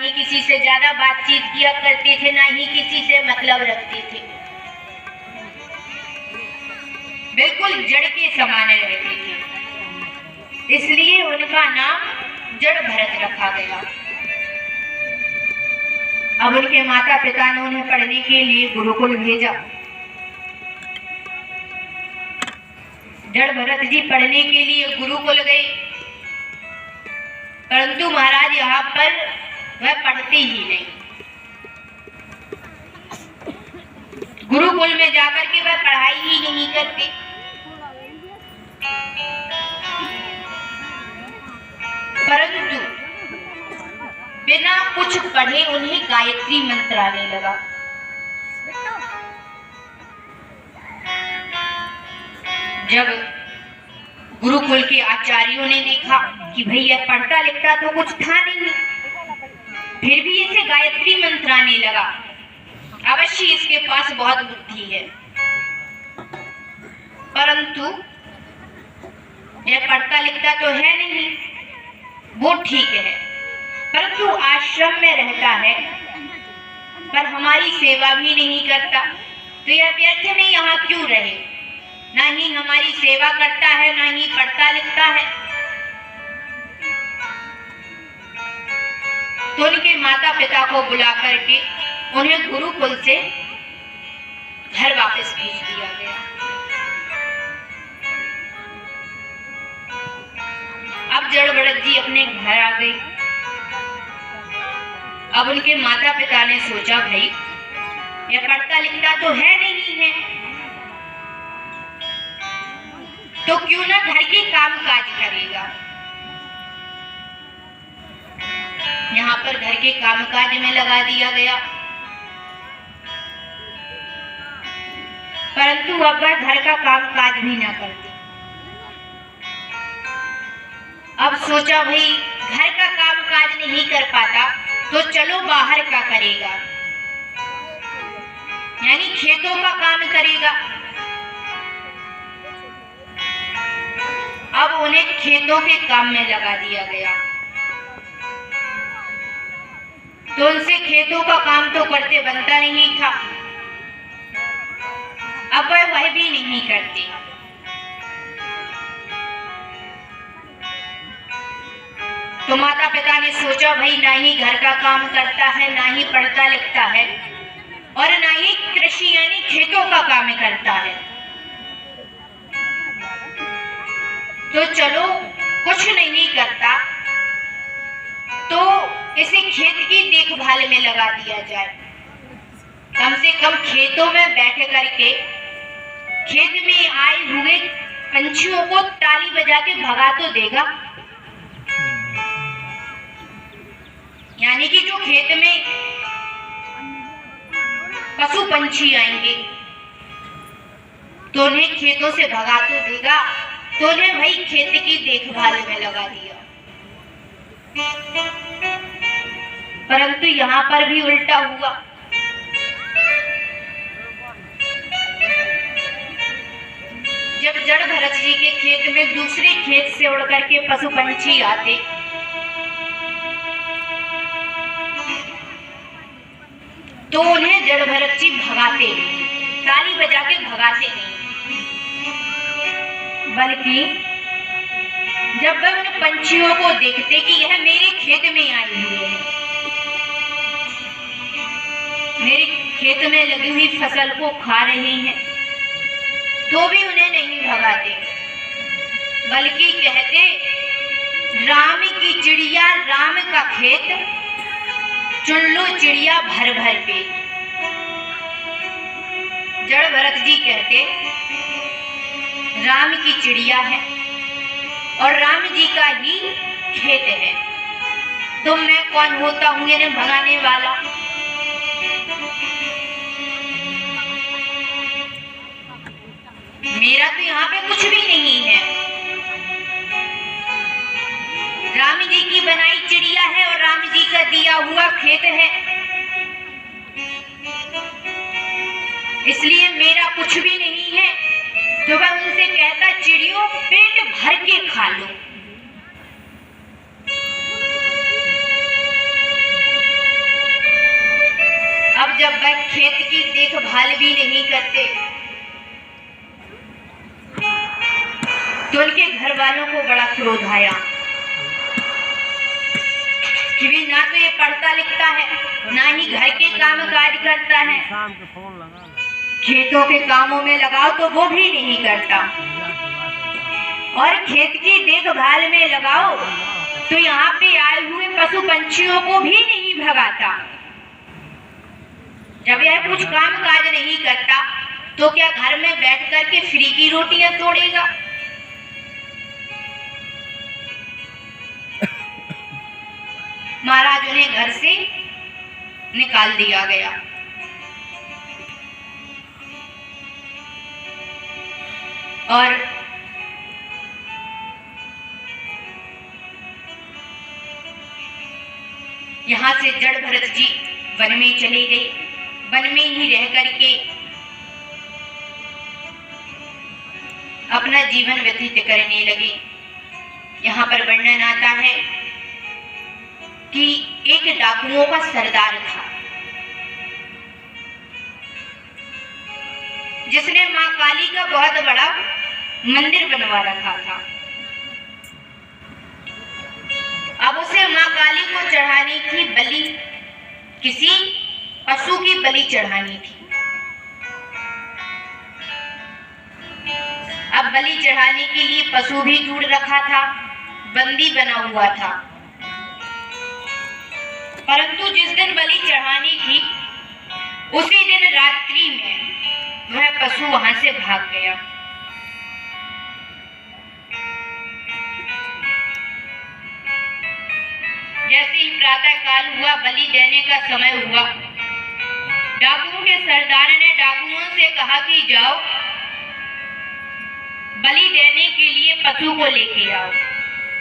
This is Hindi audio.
ही किसी से ज्यादा बातचीत किया करते थे, ना ही किसी से मतलब रखते थे। बिल्कुल जड़ के समान रहते थे, इसलिए उनका नाम जड़ भरत रखा गया। अब उनके माता पिता ने उन्हें पढ़ने के लिए गुरुकुल भेजा। जड़ भरत जी पढ़ने के लिए गुरुकुल गए, परंतु महाराज यहाँ पर वह पढ़ते ही नहीं। गुरुकुल में जाकर के वह पढ़ाई ही नहीं करते। परंतु बिना कुछ पढ़े उन्हें गायत्री मंत्र आने लगा। जब गुरुकुल के आचार्यों ने देखा कि भैया पढ़ता लिखता तो कुछ था नहीं, फिर भी इसे गायत्री मंत्र आने लगा, अवश्य इसके पास बहुत बुद्धि है। परंतु यह पढ़ता लिखता तो है नहीं, वो ठीक है, परंतु आश्रम में रहता है पर हमारी सेवा भी नहीं करता, तो यह व्यर्थ में यहाँ क्यों रहे? ना ही हमारी सेवा करता है, ना ही पढ़ता लिखता है। तो उनके माता पिता को बुला करके उन्हें गुरुकुल से घर वापस भेज दिया गया। अब जड़ भरत जी अपने घर आ गए। अब उनके माता पिता ने सोचा भाई यह पढ़ता लिखता तो है नहीं है, तो क्यों ना घर के काम काज करेगा। यहाँ पर घर के काम काज में लगा दिया गया, परंतु अब वह घर का काम काज भी ना करते। अब सोचा भाई घर का काम काज नहीं कर पाता तो चलो बाहर का करेगा, यानी खेतों का काम करेगा। अब उन्हें खेतों के काम में लगा दिया गया, तो उनसे खेतों का काम तो करते बनता नहीं था। अब वह भी नहीं करते। तो माता पिता ने सोचा भाई ना ही घर का काम करता है, ना ही पढ़ता लिखता है, और ना ही कृषि यानी खेतों का काम करता है, तो चलो कुछ नहीं करता तो इसे खेत की देखभाल में लगा दिया जाए। कम से कम खेतों में बैठ करके खेत में आए हुए पंछियों को ताली बजा के भगा तो देगा, यानी कि जो खेत में पशु पंछी आएंगे तो उन्हें खेतों से भगा तो देगा, तो उन्हें भाई खेत की देखभाल में लगा दिया। परंतु यहाँ पर भी उल्टा हुआ। जब जड़ भरत जी के खेत में दूसरे खेत से उड़ करके पशु पंछी आते तो उन्हें जड़ भरत जी भगाते नहीं, ताली बजा के भगाते नहीं, बल्कि जब वह उन पंछियों को देखते कि यह मेरे खेत में आए हुए हैं, मेरे खेत में लगी हुई फसल को खा रहे हैं, तो भी उन्हें नहीं भगाते, बल्कि कहते राम की चिड़िया राम का खेत, चुन लो चिड़िया भर भर पे। जड़ भरत जी कहते राम की चिड़िया है और राम जी का ही खेत है, तो मैं कौन होता हूँ इन्हें भगाने वाला। मेरा तो यहाँ पे कुछ भी नहीं है, राम जी की बनाई चिड़िया है और राम जी का दिया हुआ खेत है, इसलिए मेरा कुछ भी नहीं है। तो वह उनसे कहता चिड़ियों पेट भर के खा लो। जब वह खेत की देखभाल भी नहीं करते तो उनके घर वालों को बड़ा क्रोध आया कि भी ना तो ये पढ़ता लिखता है, ना ही घर के काम काज करता है, खेतों के कामों में लगाओ तो वो भी नहीं करता, और खेत की देखभाल में लगाओ तो यहाँ पे आए हुए पशु पंछियों को भी नहीं भगाता। जब यह कुछ काम काज नहीं करता तो क्या घर में बैठ कर के फ्री की रोटियां तोड़ेगा? महाराज उन्हें घर से निकाल दिया गया। और यहाँ से जड़ भरत जी वन में चले गए। वन में ही रह करके अपना जीवन व्यतीत करने लगे। यहाँ पर वर्णन आता है कि एक डाकुओं का सरदार था जिसने मां काली का बहुत बड़ा मंदिर बनवा रखा था। अब उसे मां काली को चढ़ाने की बलि किसी पशु की बलि चढ़ानी थी। अब बलि चढ़ाने के लिए पशु भी ढूंढ रखा था, बंदी बना हुआ था, परंतु जिस दिन बलि चढ़ानी थी उसी दिन रात्रि में वह पशु वहां से भाग गया। जैसे ही प्रातः काल हुआ, बलि देने का समय हुआ, डाकुओं के सरदार ने डाकुओं से कहा कि जाओ बलि देने के लिए पशु को लेके आओ।